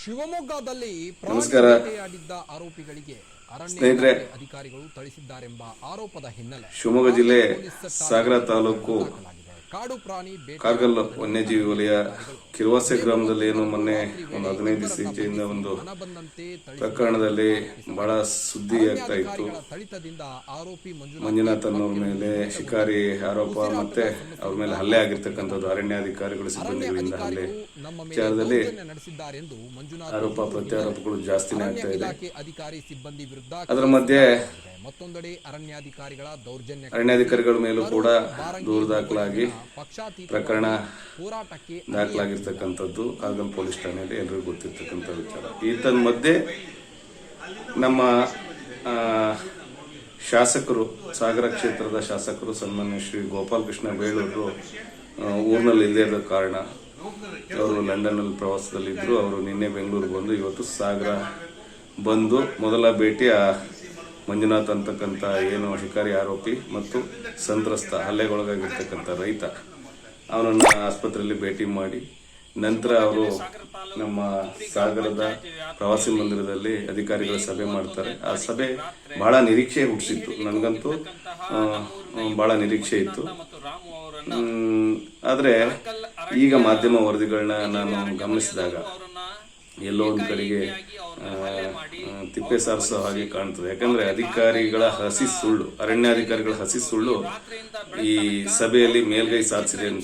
ಶಿವಮೊಗ್ಗದಲ್ಲಿ ನಮಸ್ಕಾರ ಬೇಟೆಯಾಡಿದ್ದ ಆರೋಪಿಗಳಿಗೆ ಸ್ನೇಹಿತರೆ. ಅರಣ್ಯ ಅಧಿಕಾರಿಗಳು ಥಳಿಸಿದ್ದಾರೆಂಬ ಆರೋಪದ ಹಿನ್ನೆಲೆ ಶಿವಮೊಗ್ಗ ಜಿಲ್ಲೆ ಸಾಗರ ತಾಲೂಕು ಕಾಡು ಪ್ರಾಣಿ ಕಾರ್ಗಲ್ ವನ್ಯಜೀವಿ ವಲಯ ಕಿರುವಾಸೆ ಗ್ರಾಮದಲ್ಲಿ ಏನು ಮೊನ್ನೆ ಒಂದು 15 ದಿವಸ ಈಚೆಯಿಂದ ಒಂದು ಪ್ರಕರಣದಲ್ಲಿ ಬಹಳ ಸುದ್ದಿ ಆಗ್ತಾ ಇತ್ತು. ಮಂಜುನಾಥ್ ಅನ್ನೋರ ಮೇಲೆ ಶಿಕಾರಿ ಆರೋಪ ಮತ್ತೆ ಅವ್ರ ಮೇಲೆ ಹಲ್ಲೆ ಆಗಿರ್ತಕ್ಕಂಥದ್ದು, ಅರಣ್ಯಾಧಿಕಾರಿಗಳು ಸಿಬ್ಬಂದಿಗಳಿಂದ ಹಲ್ಲೆ ವಿಚಾರದಲ್ಲಿ ಆರೋಪ ಪ್ರತ್ಯಾರೋಪಗಳು ಜಾಸ್ತಿನೇ ಆಗ್ತಾ ಇದೆ. ಅದರ ಮಧ್ಯೆ ಮತ್ತೊಂದೆಡೆ ಅರಣ್ಯಾಧಿಕಾರಿಗಳ ಮೇಲೂ ಕೂಡ ದೂರು ದಾಖಲಾಗಿ ಪ್ರಕರಣ ದಾಖಲಾಗಿರ್ತಕ್ಕಂಥದ್ದು ಕಾರ್ಗಲ್ ಪೊಲೀಸ್ ಠಾಣೆಯಲ್ಲಿ ಎಲ್ಲರಿಗೂ ಗೊತ್ತಿರ್ತಕ್ಕಂಥ ವಿಚಾರ. ಈತನ ಮಧ್ಯೆ ನಮ್ಮ ಶಾಸಕರು, ಸಾಗರ ಕ್ಷೇತ್ರದ ಶಾಸಕರು ಸನ್ಮಾನ್ಯ ಶ್ರೀ ಗೋಪಾಲಕೃಷ್ಣ ಬೇಳೂರು ಊರಿನಲ್ಲಿ ಇಲ್ಲದೇ ಇರೋ ಕಾರಣ ಅವರು ಲಂಡನ್ನಲ್ಲಿ ಪ್ರವಾಸದಲ್ಲಿದ್ದರು. ಅವರು ನಿನ್ನೆ ಬೆಂಗಳೂರಿಗೆ ಬಂದು ಇವತ್ತು ಸಾಗರ ಬಂದು ಮೊದಲ ಭೇಟಿಯ ಮಂಜುನಾಥ್ ಅಂತಕ್ಕಂಥ ಏನು ಶಿಕಾರಿ ಆರೋಪಿ ಮತ್ತು ಸಂತ್ರಸ್ತ ಹಲ್ಲೆಗೊಳಗಾಗಿರ್ತಕ್ಕಂಥ ರೈತ, ಅವನನ್ನು ಆಸ್ಪತ್ರೆಯಲ್ಲಿ ಭೇಟಿ ಮಾಡಿ ನಂತರ ಅವರು ನಮ್ಮ ಸಾಗರದ ಪ್ರವಾಸಿ ಮಂದಿರದಲ್ಲಿ ಅಧಿಕಾರಿಗಳ ಸಭೆ ಮಾಡ್ತಾರೆ. ಆ ಸಭೆ ಬಹಳ ನಿರೀಕ್ಷೆ ಹುಟ್ಟಿಸಿತ್ತು, ನನಗಂತೂ ಬಹಳ ನಿರೀಕ್ಷೆ ಇತ್ತು. ಆದರೆ ಈಗ ಮಾಧ್ಯಮ ವರದಿಗಳನ್ನ ನಾನು ಗಮನಿಸಿದಾಗ ಎಲ್ಲೋ ಒಂದು ಕಡೆಗೆ ತಿಪ್ಪೆ ಸಾರಿಸೋ ಹಾಗೆ ಕಾಣ್ತದೆ. ಯಾಕಂದ್ರೆ ಅಧಿಕಾರಿಗಳ ಹಸಿ ಸುಳ್ಳು, ಅರಣ್ಯಾಧಿಕಾರಿಗಳ ಹಸಿ ಸುಳ್ಳು ಈ ಸಭೆಯಲ್ಲಿ ಮೇಲ್ಗೈ ಸಾಧಿಸಿದೆ ಅಂತ